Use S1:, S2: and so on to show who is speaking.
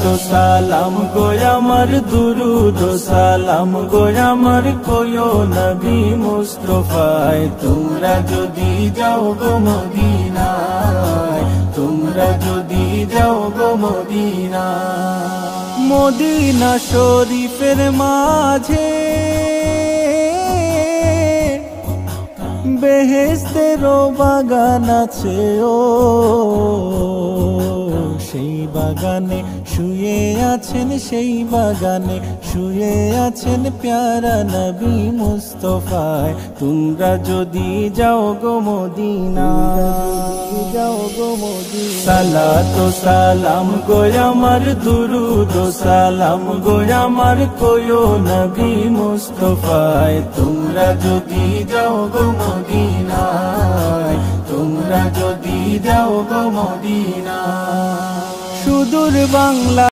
S1: সালাতু সালাম গো আমার দুরুদ সালাম গো আমার কইও নবী মুস্তাফায় তোমরা যদি যাও গো মদিনায় তোমরা যদি যাও গো মদিনায় মদিনা শরীফের মাঝে বেহেশতেরও বাগান আছে ও সেই বাগানে শুয়ে আছেন সেই বাগানে শুয়ে আছেন প্যারা নবী মুস্তাফায় তোমরা যদি যাও গো মদিনায় যাও গো মদিনায় সালাতু সালাম গো আমার দুরুদ সালাম গো আমার কইও নবী মুস্তাফায় তোমরা যদি যাও গো মদিনায় তোমরা যদি যাও গো মদিনায় সুদূর বাংলা